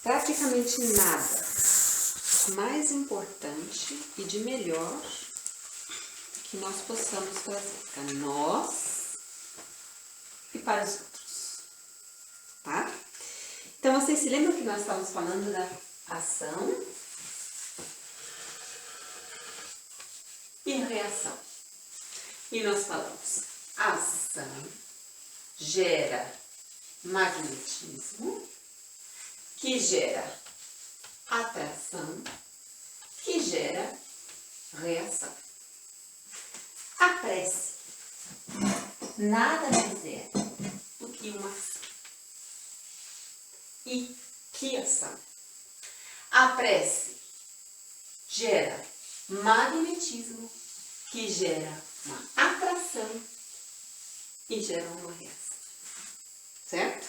praticamente nada mais importante e de melhor que nós possamos fazer para nós e para os outros, tá? Então, vocês se lembram que nós estávamos falando da ação e reação? E nós falamos, a ação gera magnetismo, que gera atração, que gera reação. A prece nada mais é do que uma ação. E que ação? A prece gera magnetismo, que gera uma atração e gera uma reação. Certo?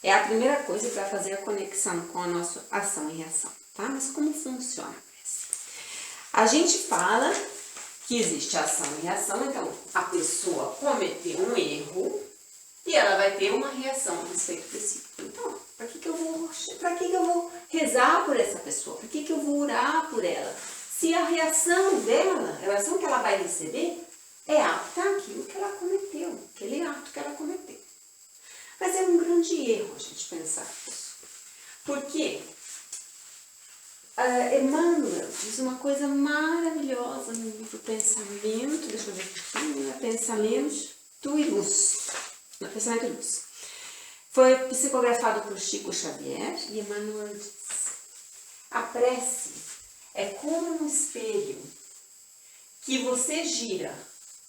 É a primeira coisa para fazer a conexão com a nossa ação e reação, tá? Mas como funciona a prece? A gente fala que existe ação e reação, então a pessoa cometeu um erro e ela vai ter uma reação a respeito desse. Então, para que eu vou rezar por essa pessoa? Para que eu vou orar por ela? Se a reação dela, a reação que ela vai receber é apta àquilo que ela cometeu, aquele ato que ela cometeu. Mas é um grande erro a gente pensar isso. Porque Emmanuel diz uma coisa maravilhosa no livro Pensamento, deixa eu ver aqui, Pensamento e Luz. Pensamento e Luz. Foi psicografado por Chico Xavier e Emmanuel diz: a prece é como um espelho que você gira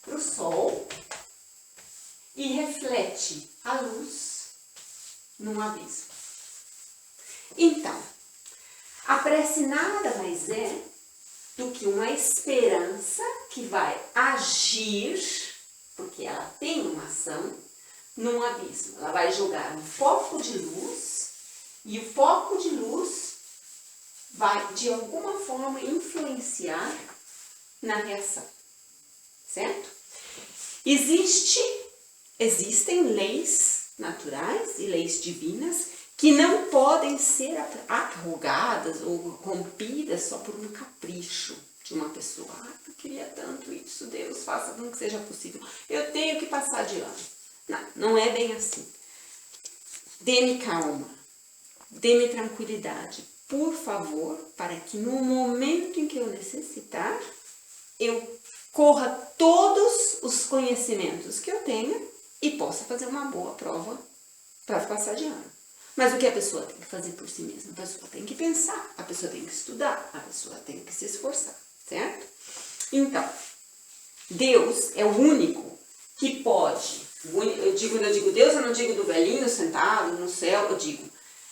para o sol e reflete a luz num abismo. Então, a prece nada mais é do que uma esperança que vai agir, porque ela tem uma ação, num abismo. Ela vai jogar um foco de luz e o foco de luz vai, de alguma forma, influenciar na reação. Certo? Existem leis naturais e leis divinas que não podem ser arrogadas ou rompidas só por um capricho de uma pessoa. Eu queria tanto isso, Deus, faça com que seja possível. Eu tenho que passar de ano. Não é bem assim. Dê-me calma, dê-me tranquilidade, por favor, para que no momento em que eu necessitar, eu corra todos os conhecimentos que eu tenha e possa fazer uma boa prova para passar de ano. Mas o que a pessoa tem que fazer por si mesma? A pessoa tem que pensar, a pessoa tem que estudar, a pessoa tem que se esforçar, certo? Então, Deus é o único que pode, quando eu digo Deus, eu não digo do velhinho sentado no céu, eu digo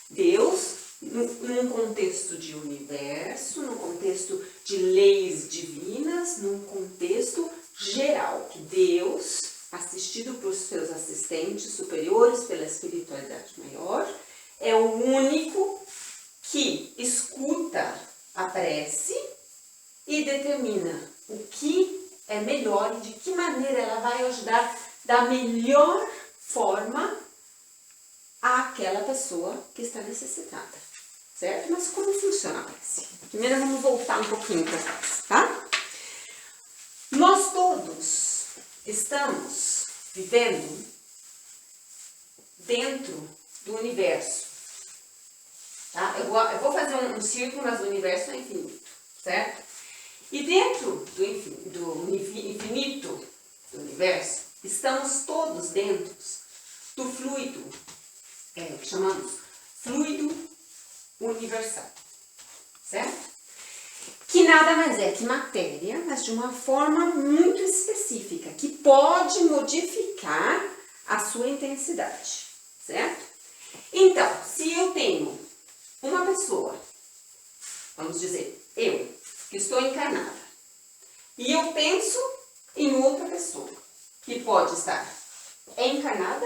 Deus num contexto de universo, num contexto de leis divinas, num contexto geral, que Deus, assistido por seus assistentes superiores, pela espiritualidade maior, é o único que escuta a prece e determina o que é melhor e de que maneira ela vai ajudar da melhor forma àquela pessoa que está necessitada, certo? Mas como funciona a prece? Primeiro vamos voltar um pouquinho para trás, tá? Nós todos estamos vivendo dentro do universo, tá? Eu vou fazer um círculo, mas o universo é infinito, certo? E dentro do infinito do universo, estamos todos dentro do fluido, que chamamos fluido universal, certo? Que nada mais é que matéria, mas de uma forma muito específica, que pode modificar a sua intensidade, certo? Então, se eu tenho uma pessoa, vamos dizer, eu, que estou encarnada, e eu penso em outra pessoa, que pode estar encarnada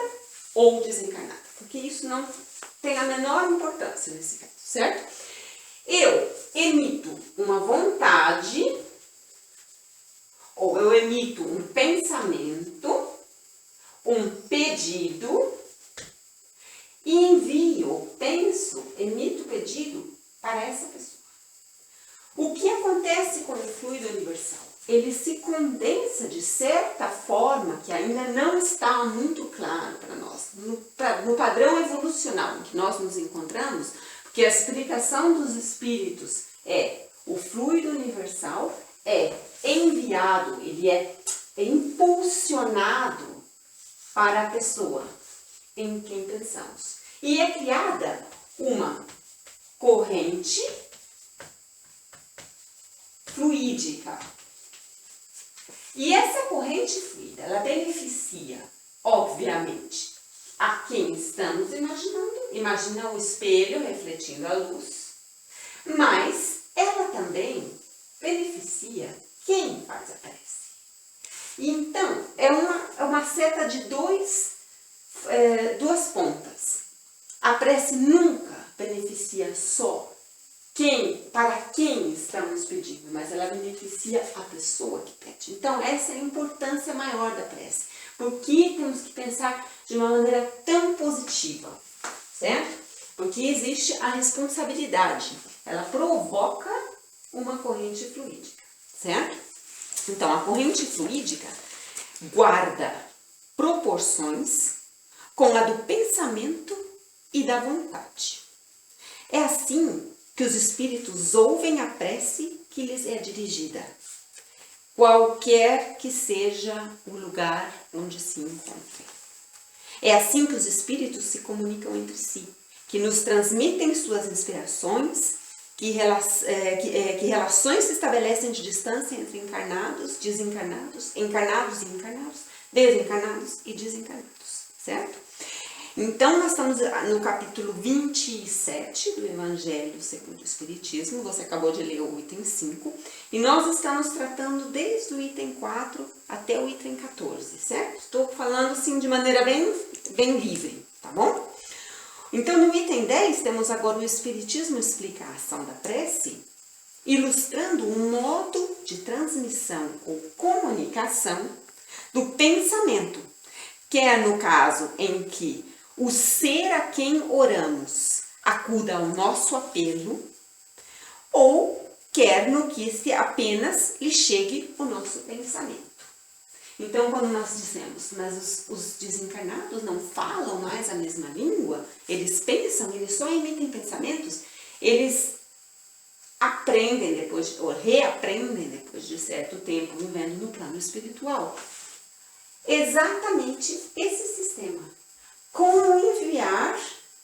ou desencarnada, porque isso não tem a menor importância nesse caso, certo? Eu emito uma vontade, ou eu emito um pensamento, um pedido, e envio, penso, emito pedido pedido para essa pessoa. O que acontece com o fluido universal? Ele se condensa de certa forma que ainda não está muito claro para nós. No padrão evolucional em que nós nos encontramos, porque a explicação dos espíritos é o fluido universal é enviado, ele é impulsionado para a pessoa em quem pensamos. E é criada uma corrente fluídica. E essa corrente fluida, ela beneficia, obviamente, a quem estamos imaginando. Imagina o espelho refletindo a luz. Mas ela também beneficia quem faz a prece. E então, é uma seta de duas pontas. A prece nunca beneficia só para quem estamos pedindo, mas ela beneficia a pessoa que pede. Então, essa é a importância maior da prece. Por que temos que pensar de uma maneira tão positiva, certo? Porque existe a responsabilidade. Ela provoca uma corrente fluídica, certo? Então, a corrente fluídica guarda proporções com a do pensamento e da vontade. É assim que os espíritos ouvem a prece que lhes é dirigida, qualquer que seja o lugar onde se encontrem. É assim que os espíritos se comunicam entre si, que nos transmitem suas inspirações, que relações se estabelecem de distância entre encarnados, desencarnados, encarnados e encarnados, desencarnados e desencarnados, certo? Então, nós estamos no capítulo 27 do Evangelho segundo o Espiritismo. Você acabou de ler o item 5. E nós estamos tratando desde o item 4 até o item 14, certo? Estou falando assim de maneira bem livre, tá bom? Então, no item 10, temos agora o Espiritismo explica a ação da prece, ilustrando um modo de transmissão ou comunicação do pensamento, que é no caso em que o ser a quem oramos acuda ao nosso apelo, ou quer no que se apenas lhe chegue o nosso pensamento. Então, quando nós dizemos, mas os desencarnados não falam mais a mesma língua, eles pensam, eles só emitem pensamentos, eles aprendem depois, ou reaprendem depois de certo tempo, vivendo no plano espiritual. Exatamente esse sistema. Como enviar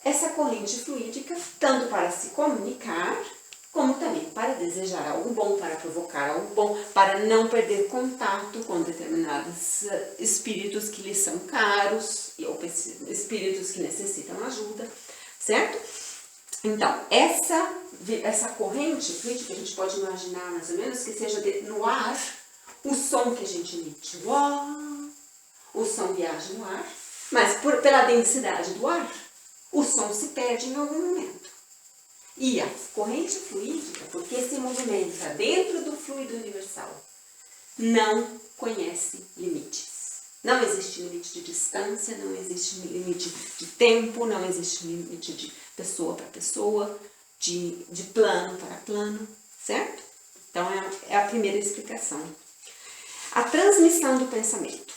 essa corrente fluídica, tanto para se comunicar, como também para desejar algo bom, para provocar algo bom, para não perder contato com determinados espíritos que lhes são caros, ou espíritos que necessitam ajuda, certo? Então, essa corrente fluídica, a gente pode imaginar mais ou menos que seja no ar, o som que a gente emite, o som viaja no ar, mas pela densidade do ar, o som se perde em algum momento. E a corrente fluídica, porque se movimenta dentro do fluido universal, não conhece limites. Não existe limite de distância, não existe limite de tempo, não existe limite de pessoa para pessoa, de plano para plano, certo? Então, é a primeira explicação. A transmissão do pensamento.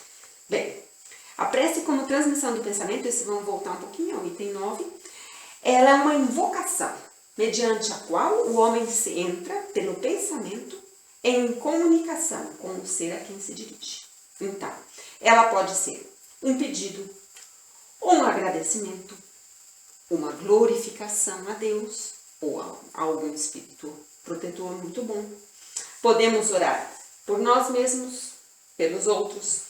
Bem, a prece como transmissão do pensamento, esse vamos voltar um pouquinho ao item 9, ela é uma invocação, mediante a qual o homem se entra, pelo pensamento, em comunicação com o ser a quem se dirige. Então, ela pode ser um pedido, um agradecimento, uma glorificação a Deus ou a algum espírito protetor muito bom. Podemos orar por nós mesmos, pelos outros,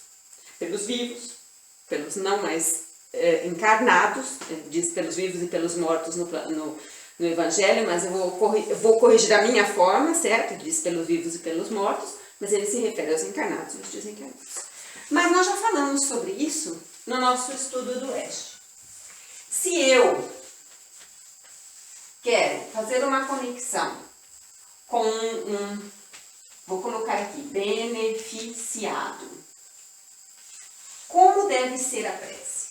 pelos vivos, pelos não mais encarnados, diz pelos vivos e pelos mortos no Evangelho, mas eu vou corrigir a minha forma, certo? Diz pelos vivos e pelos mortos, mas ele se refere aos encarnados e aos desencarnados. Mas nós já falamos sobre isso no nosso estudo do Oeste. Se eu quero fazer uma conexão com vou colocar aqui, beneficiado, como deve ser a prece?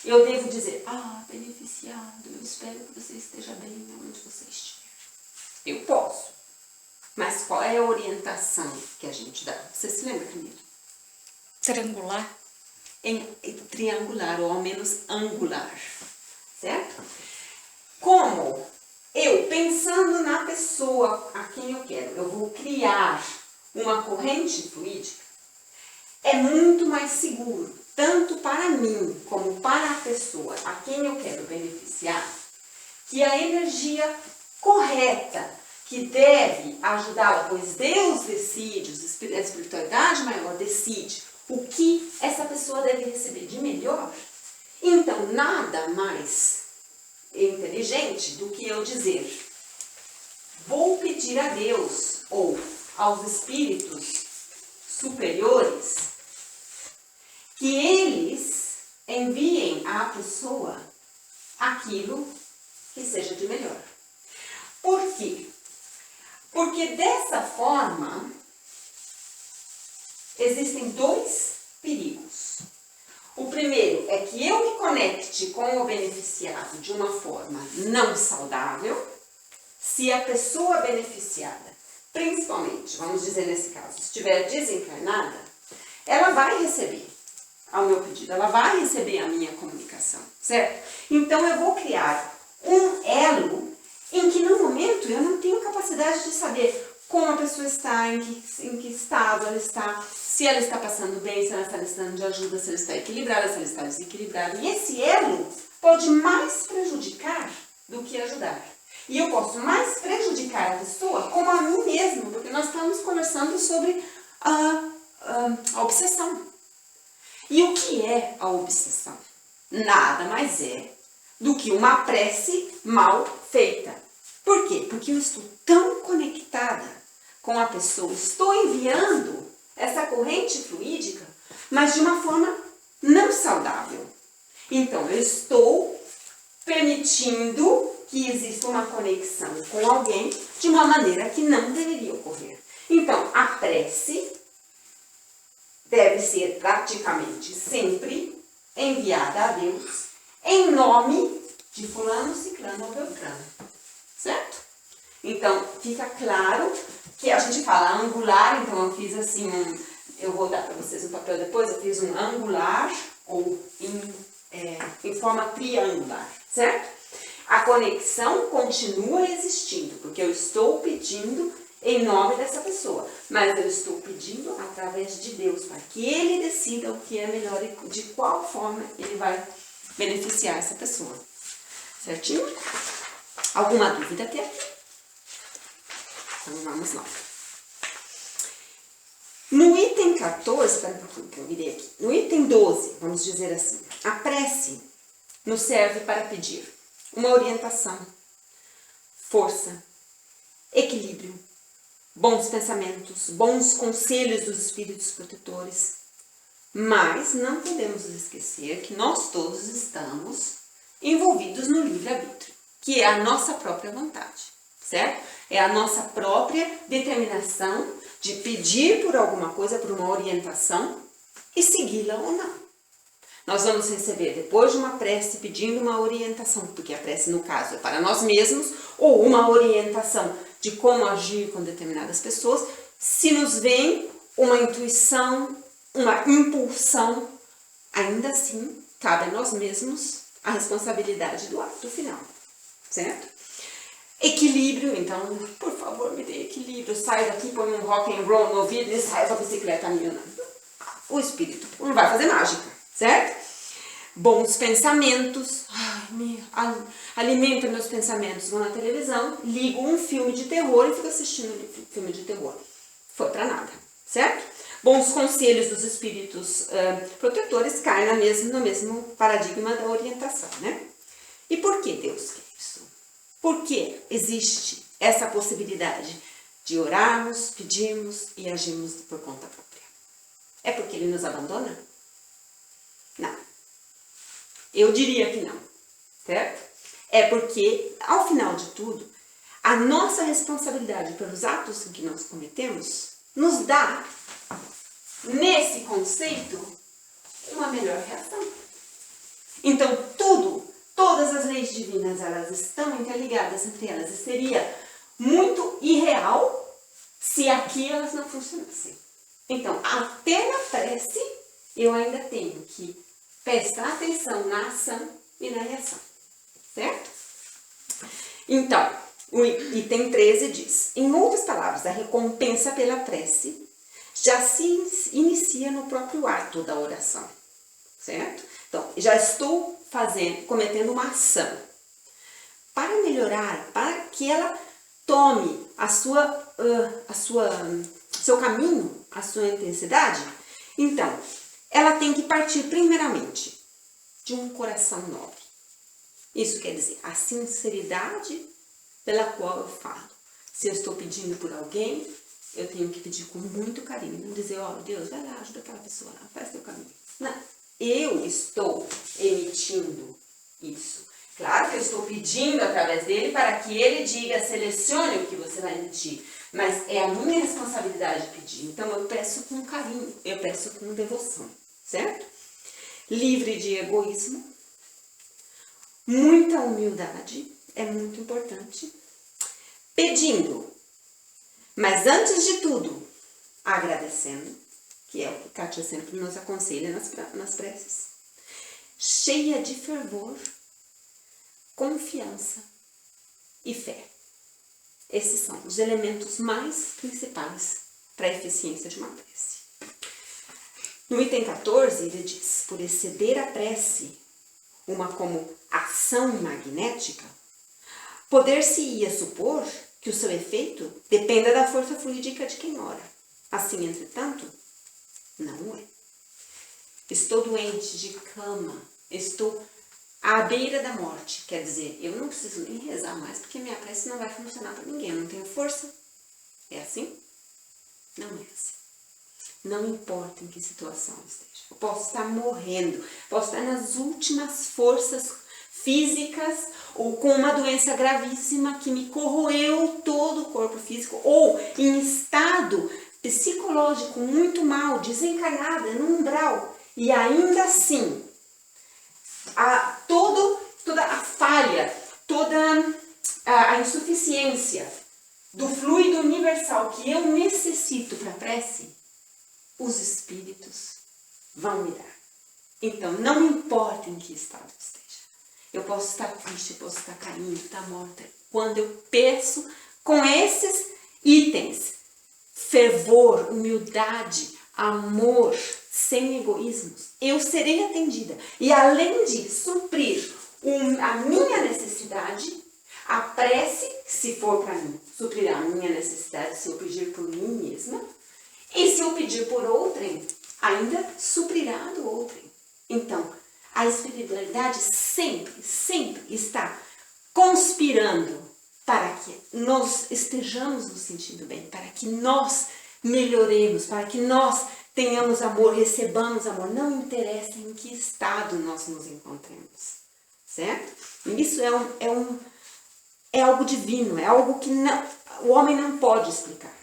Eu devo dizer, beneficiado, eu espero que você esteja bem onde você estiver. Eu posso. Mas qual é a orientação que a gente dá? Você se lembra, Camila? Triangular? Em triangular, ou ao menos angular. Certo? Como eu, pensando na pessoa a quem eu quero, eu vou criar uma corrente fluídica, é muito mais seguro, tanto para mim como para a pessoa a quem eu quero beneficiar, que a energia correta que deve ajudá-la, pois Deus decide, a espiritualidade maior decide o que essa pessoa deve receber de melhor. Então, nada mais inteligente do que eu dizer, vou pedir a Deus ou aos espíritos superiores que eles enviem à pessoa aquilo que seja de melhor. Por quê? Porque dessa forma existem dois perigos. O primeiro é que eu me conecte com o beneficiado de uma forma não saudável, se a pessoa beneficiada, principalmente, vamos dizer nesse caso, estiver desencarnada, ela vai receber ao meu pedido, ela vai receber a minha comunicação, certo? Então eu vou criar um elo em que no momento eu não tenho capacidade de saber como a pessoa está, em que estado ela está, se ela está passando bem, se ela está necessitando de ajuda, se ela está equilibrada, se ela está desequilibrada. E esse elo pode mais prejudicar do que ajudar. E eu posso mais prejudicar a pessoa como a mim mesmo, porque nós estamos conversando sobre a obsessão. E o que é a obsessão? Nada mais é do que uma prece mal feita. Por quê? Porque eu estou tão conectada com a pessoa, estou enviando essa corrente fluídica, mas de uma forma não saudável. Então, eu estou permitindo que exista uma conexão com alguém de uma maneira que não deveria ocorrer. Então, a prece deve ser praticamente sempre enviada a Deus em nome de fulano, ciclano ou beltrano. Certo? Então, fica claro que a gente fala angular, então eu fiz assim eu vou dar para vocês um papel depois, eu fiz um angular ou em forma triangular, certo? A conexão continua existindo, porque eu estou pedindo em nome dessa pessoa, mas eu estou pedindo através de Deus, para que Ele decida o que é melhor e de qual forma Ele vai beneficiar essa pessoa. Certinho? Alguma dúvida até aqui? Então vamos lá. No item 14, espera um pouquinho que eu virei aqui. No item 12, vamos dizer assim, a prece nos serve para pedir uma orientação, força, equilíbrio, bons pensamentos, bons conselhos dos espíritos protetores. Mas não podemos esquecer que nós todos estamos envolvidos no livre-arbítrio, que é a nossa própria vontade, certo? É a nossa própria determinação de pedir por alguma coisa, por uma orientação e segui-la ou não. Nós vamos receber depois de uma prece pedindo uma orientação, porque a prece no caso é para nós mesmos, ou uma orientação de como agir com determinadas pessoas, se nos vem uma intuição, uma impulsão, ainda assim cabe a nós mesmos a responsabilidade do ato final, certo? Equilíbrio, então, por favor, me dê equilíbrio, saio daqui, põe um rock and roll no ouvido e saio da bicicleta minha. O espírito não vai fazer mágica, certo? Bons pensamentos, alimenta meus pensamentos, vou na televisão, ligo um filme de terror e fico assistindo filme de terror. Foi pra nada, certo? Bons conselhos dos espíritos protetores caem no mesmo paradigma da orientação, né? E por que Deus quer isso? Por que existe essa possibilidade de orarmos, pedirmos e agirmos por conta própria? É porque Ele nos abandona? Não. Eu diria que não, certo? É porque, ao final de tudo, a nossa responsabilidade pelos atos que nós cometemos nos dá, nesse conceito, uma melhor reação. Então, todas as leis divinas, elas estão interligadas entre elas. E seria muito irreal se aqui elas não funcionassem. Então, até na prece, eu ainda tenho que prestar atenção na ação e na reação. Certo? Então, o item 13 diz: em outras palavras, a recompensa pela prece já se inicia no próprio ato da oração. Certo? Então, já estou cometendo uma ação. Para melhorar, para que ela tome seu caminho, a sua intensidade, então, ela tem que partir primeiramente de um coração nobre. Isso quer dizer, a sinceridade pela qual eu falo. Se eu estou pedindo por alguém, eu tenho que pedir com muito carinho. Não dizer, ó, Deus, vai lá, ajuda aquela pessoa lá, faz teu caminho. Não, eu estou emitindo isso. Claro que eu estou pedindo através dele para que ele diga, selecione o que você vai emitir. Mas é a minha responsabilidade pedir. Então eu peço com carinho, eu peço com devoção, certo? Livre de egoísmo, muita humildade, é muito importante. Pedindo, mas antes de tudo, agradecendo, que é o que Kátia sempre nos aconselha nas preces. Cheia de fervor, confiança e fé. Esses são os elementos mais principais para a eficiência de uma prece. No item 14, ele diz: por exceder a prece, uma como ação magnética, poder-se-ia supor que o seu efeito dependa da força fluídica de quem ora. Assim, entretanto, não é. Estou doente de cama, estou à beira da morte, quer dizer, eu não preciso nem rezar mais, porque minha prece não vai funcionar para ninguém, eu não tenho força. É assim? Não é assim. Não importa em que situação eu esteja. Eu posso estar morrendo, posso estar nas últimas forças físicas, ou com uma doença gravíssima que me corroeu todo o corpo físico, ou em estado psicológico muito mal, desencarnada, no umbral, e ainda assim, toda a falha, toda a insuficiência do fluido universal que eu necessito para a prece, os espíritos vão me dar. Então, não importa em que estado eu esteja. Eu posso estar triste, eu posso estar caindo, estar morta. Quando eu peço com esses itens, fervor, humildade, amor, sem egoísmos, eu serei atendida. E além de suprir a minha necessidade, a prece, se for para mim, suprirá a minha necessidade se eu pedir por mim mesma. E se eu pedir por outrem, ainda suprirá do outrem. Então, a espiritualidade sempre está conspirando para que nós estejamos nos sentindo bem, para que nós melhoremos, para que nós tenhamos amor, recebamos amor. Não interessa em que estado nós nos encontremos, certo? E isso é algo divino, é algo que o homem não pode explicar,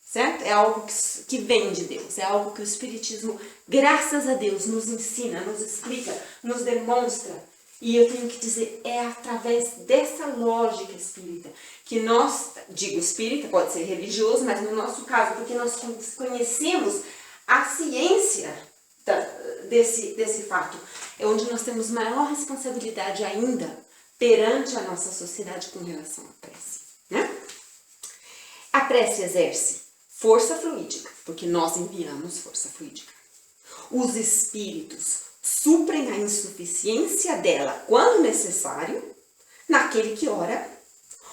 certo? É algo que vem de Deus, é algo que o Espiritismo, graças a Deus, nos ensina, nos explica, nos demonstra. E eu tenho que dizer, é através dessa lógica espírita que nós, digo espírita, pode ser religioso, mas no nosso caso, porque nós conhecemos a ciência desse fato, é onde nós temos maior responsabilidade ainda perante a nossa sociedade com relação à prece, né? A prece exerce força fluídica, porque nós enviamos força fluídica. Os espíritos suprem a insuficiência dela quando necessário, naquele que ora,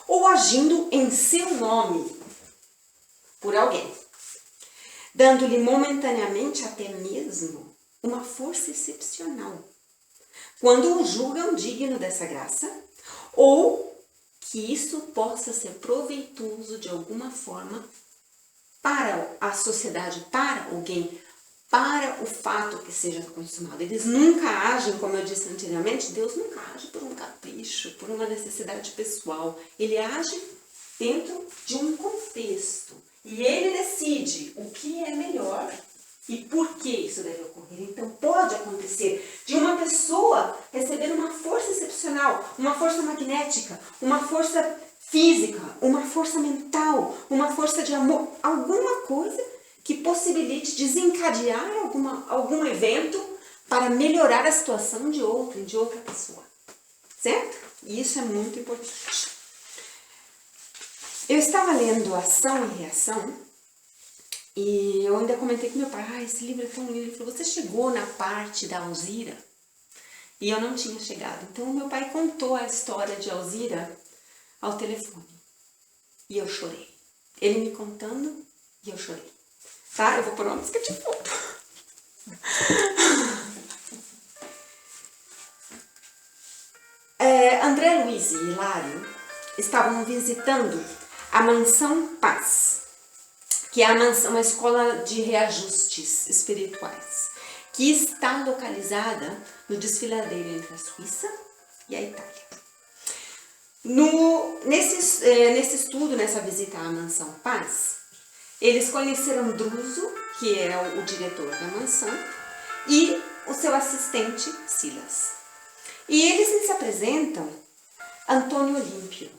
ou agindo em seu nome por alguém, dando-lhe momentaneamente até mesmo uma força excepcional, quando o julgam digno dessa graça, ou que isso possa ser proveitoso de alguma forma para a sociedade, para alguém, para o fato que seja consumado. Eles nunca agem, como eu disse anteriormente, Deus nunca age por um capricho, por uma necessidade pessoal. Ele age dentro de um contexto. E ele decide o que é melhor E por que isso deve ocorrer? Então, pode acontecer de uma pessoa receber uma força excepcional, uma força magnética, uma força física, uma força mental, uma força de amor, alguma coisa que possibilite desencadear algum evento para melhorar a situação de outra pessoa. Certo? E isso é muito importante. Eu estava lendo Ação e Reação e eu ainda comentei com meu pai, esse livro é tão lindo. Ele falou, você chegou na parte da Alzira? E eu não tinha chegado. Então meu pai contou a história de Alzira ao telefone. E eu chorei. Ele me contando e eu chorei. Tá? Eu vou pôr uma música de fundo. André Luiz e Hilário estavam visitando a Mansão Paz, que é uma escola de reajustes espirituais, que está localizada no desfiladeiro entre a Suíça e a Itália. Nesse estudo, nessa visita à Mansão Paz, eles conheceram Druso, que é o diretor da mansão, e o seu assistente, Silas. E eles se apresentam Antônio Olímpio.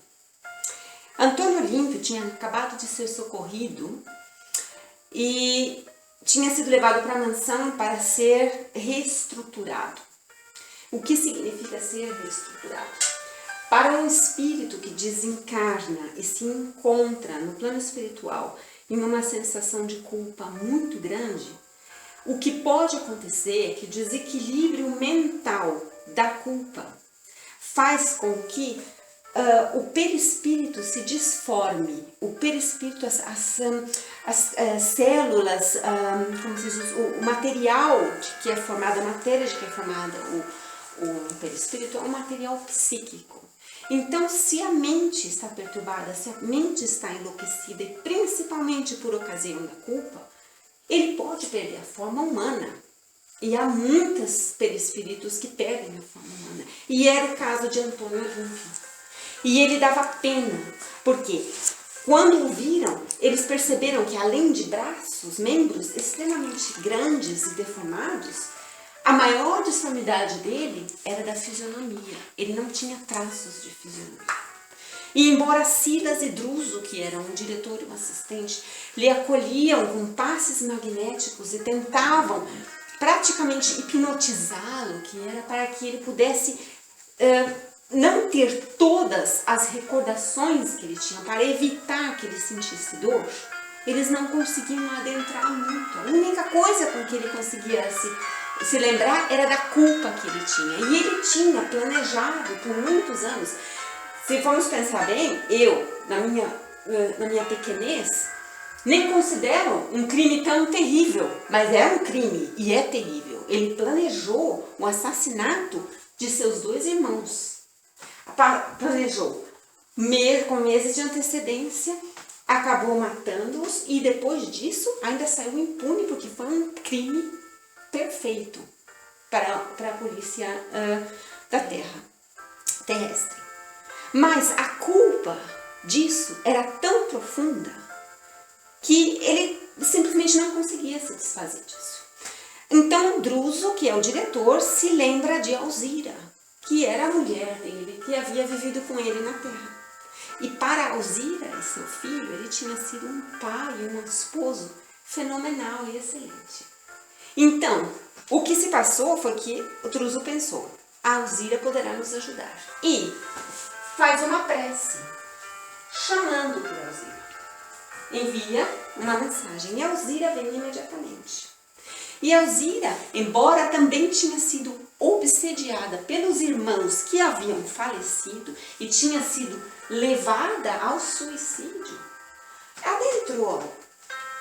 Antônio Olímpio tinha acabado de ser socorrido e tinha sido levado para a mansão para ser reestruturado. O que significa ser reestruturado? Para um espírito que desencarna e se encontra no plano espiritual em uma sensação de culpa muito grande, o que pode acontecer é que o desequilíbrio mental da culpa faz com que o perispírito se desforme, o perispírito, as células, como se diz, o material de que é formada, a matéria de que é formada o perispírito é um material psíquico. Então, se a mente está perturbada, se a mente está enlouquecida, e principalmente por ocasião da culpa, ele pode perder a forma humana. E há muitos perispíritos que perdem a forma humana. E era o caso de Antônio Olímpio. E ele dava pena, porque quando o viram, eles perceberam que além de braços, membros extremamente grandes e deformados, a maior disformidade dele era da fisionomia. Ele não tinha traços de fisionomia. E embora Silas e Druso, que eram um diretor e um assistente, lhe acolhiam com passes magnéticos e tentavam praticamente hipnotizá-lo, que era para que ele pudesse não ter todas as recordações que ele tinha, para evitar que ele sentisse dor, eles não conseguiam adentrar muito. A única coisa com que ele conseguia se lembrar era da culpa que ele tinha. E ele tinha planejado por muitos anos. Se formos pensar bem, eu, na minha pequenez, nem considero um crime tão terrível, mas é um crime e é terrível. Ele planejou o assassinato de seus 2 irmãos. Planejou com meses de antecedência, acabou matando-os e depois disso ainda saiu impune, porque foi um crime perfeito para a polícia da terrestre. Mas a culpa disso era tão profunda que ele simplesmente não conseguia se desfazer disso. Então Druso, que é o diretor, se lembra de Alzira, que era a mulher dele, que havia vivido com ele na Terra. E para Alzira e seu filho, ele tinha sido um pai e um esposo fenomenal e excelente. Então, o que se passou foi que o Druso pensou, a Alzira poderá nos ajudar. E faz uma prece, chamando por Alzira. Envia uma mensagem e Alzira vem imediatamente. E Alzira, embora também tinha sido obsediada pelos irmãos que haviam falecido e tinha sido levada ao suicídio, adentrou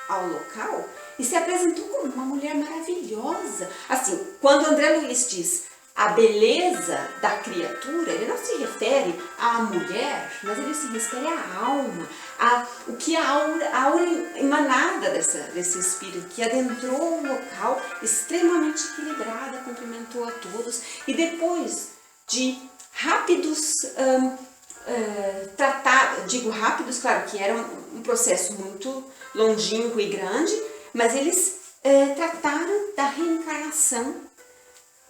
ao local e se apresentou como uma mulher maravilhosa. Assim, quando André Luiz diz a beleza da criatura, ele não se refere à mulher, mas ele se refere à alma, o que a aura emanada desse espírito, que adentrou o local extremamente equilibrada, cumprimentou a todos, e depois de rápidos rápidos, claro que era um processo muito longínquo e grande, mas eles trataram da reencarnação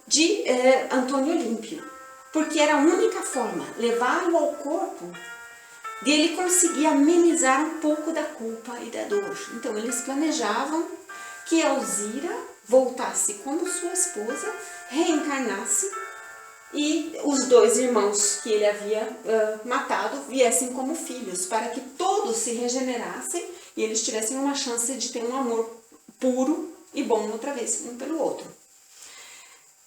de Antônio Olímpio, porque era a única forma, levá-lo ao corpo, de ele conseguir amenizar um pouco da culpa e da dor. Então eles planejavam que Alzira voltasse como sua esposa, reencarnasse e os 2 irmãos que ele havia matado viessem como filhos, para que todos se regenerassem e eles tivessem uma chance de ter um amor puro e bom outra vez, um pelo outro.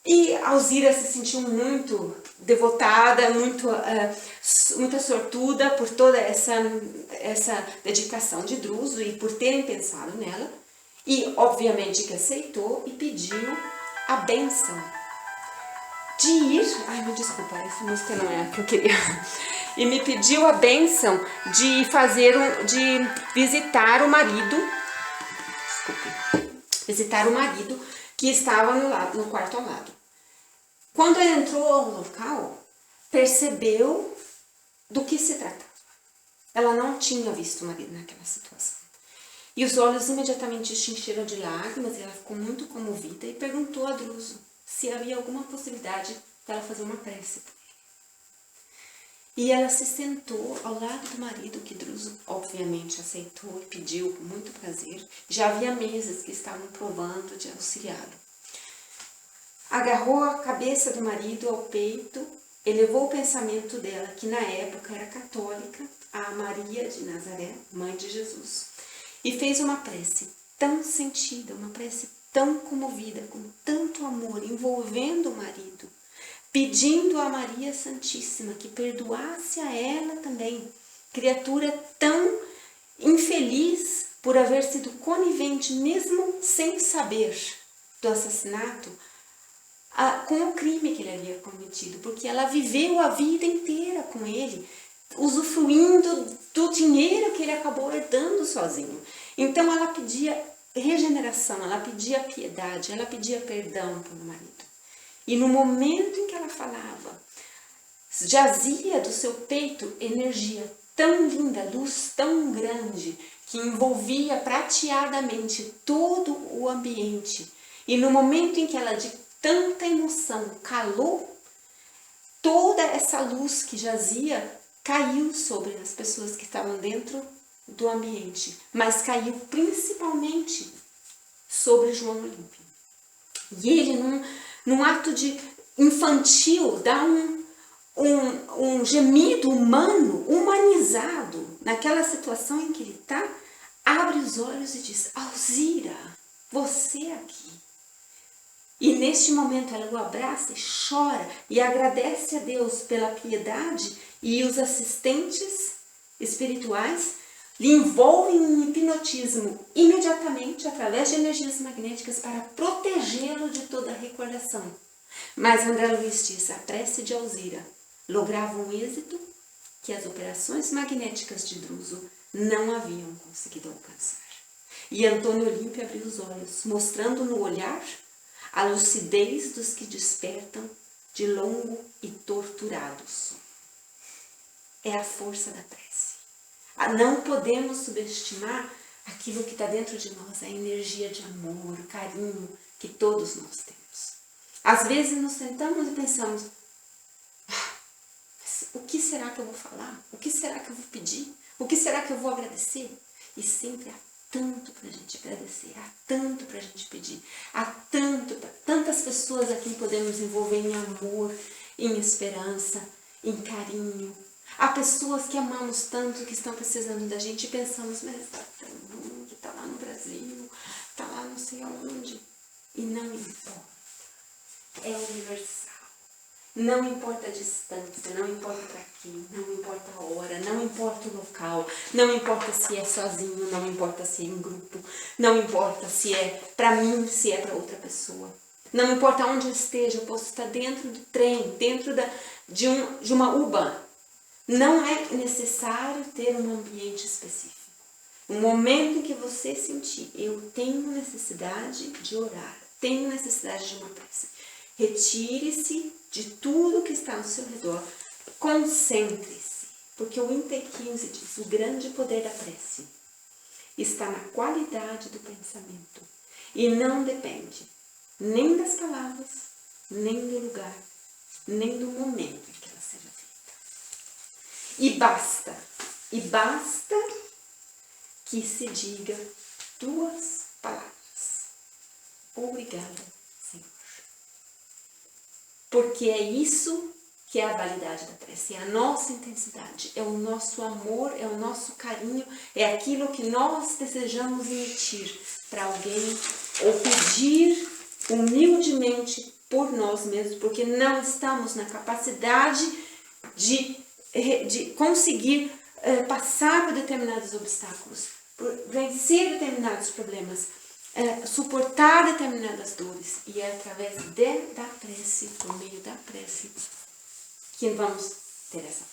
E Alzira se sentiu muito devotada, muito sortuda por toda essa dedicação de Druso e por terem pensado nela. E obviamente que aceitou e pediu a bênção de ir... Ai, me desculpa, essa música não é a que eu queria. E me pediu a bênção de visitar o marido... Desculpe. Visitar o marido que estava no quarto ao lado. Quando ele entrou ao local, percebeu do que se tratava. Ela não tinha visto o marido naquela situação. E os olhos imediatamente se encheram de lágrimas e ela ficou muito comovida e perguntou a Druso se havia alguma possibilidade dela fazer uma prece por ele. E ela se sentou ao lado do marido, que Druso obviamente aceitou e pediu com muito prazer. Já havia meses que estavam provando de auxiliá-lo. Agarrou a cabeça do marido ao peito, elevou o pensamento dela, que na época era católica, a Maria de Nazaré, mãe de Jesus, e fez uma prece tão sentida, uma prece tão comovida, com tanto amor, envolvendo o marido, pedindo a Maria Santíssima que perdoasse a ela também, criatura tão infeliz por haver sido conivente, mesmo sem saber do assassinato, com o crime que ele havia cometido, porque ela viveu a vida inteira com ele, usufruindo do dinheiro que ele acabou herdando sozinho. Então ela pedia regeneração, ela pedia piedade, ela pedia perdão para o marido. E no momento em que ela falava, jazia do seu peito energia tão linda, luz tão grande, que envolvia prateadamente todo o ambiente. E no momento em que ela, de tanta emoção, calou, toda essa luz que jazia caiu sobre as pessoas que estavam dentro do ambiente, mas caiu principalmente sobre João Olímpio. E ele, num ato de infantil, dá um gemido humano, humanizado, naquela situação em que ele está, abre os olhos e diz: Alzira, você aqui. E neste momento ela o abraça e chora e agradece a Deus pela piedade, e os assistentes espirituais lhe envolvem em hipnotismo imediatamente através de energias magnéticas para protegê-lo de toda a recordação. Mas André Luiz diz: a prece de Alzira lograva um êxito que as operações magnéticas de Druso não haviam conseguido alcançar. E Antônio Olímpio abriu os olhos, mostrando no olhar a lucidez dos que despertam de longo e torturado sono. É a força da prece. Não podemos subestimar aquilo que está dentro de nós, a energia de amor, carinho que todos nós temos. Às vezes nos sentamos e pensamos: o que será que eu vou falar? O que será que eu vou pedir? O que será que eu vou agradecer? E sempre há tanto para a gente agradecer, há tanto para a gente pedir, há tantas pessoas a quem podemos envolver em amor, em esperança, em carinho. Há pessoas que amamos tanto, que estão precisando da gente e pensamos: mas está longe, está lá no Brasil, está lá não sei aonde. E não importa, é universal. Não importa a distância, não importa para quem, não importa a hora, não importa o local, não importa se é sozinho, não importa se é em grupo, não importa se é para mim, se é para outra pessoa. Não importa onde eu esteja, eu posso estar dentro do trem, dentro de uma UBA. Não é necessário ter um ambiente específico. No momento em que você sentir: eu tenho necessidade de orar, tenho necessidade de uma prece, retire-se de tudo que está ao seu redor, concentre-se, porque o Inter 15 diz: o grande poder da prece está na qualidade do pensamento, E não depende nem das palavras, nem do lugar, nem do momento em que ela seja feita. E basta que se diga 2 palavras. Obrigada, Senhor. Porque é isso que é a validade da prece, é a nossa intensidade, é o nosso amor, é o nosso carinho, é aquilo que nós desejamos emitir para alguém ou pedir humildemente por nós mesmos, porque não estamos na capacidade de conseguir passar por determinados obstáculos, por vencer determinados problemas, suportar determinadas dores. E é através da prece, por meio da prece, que vamos ter essa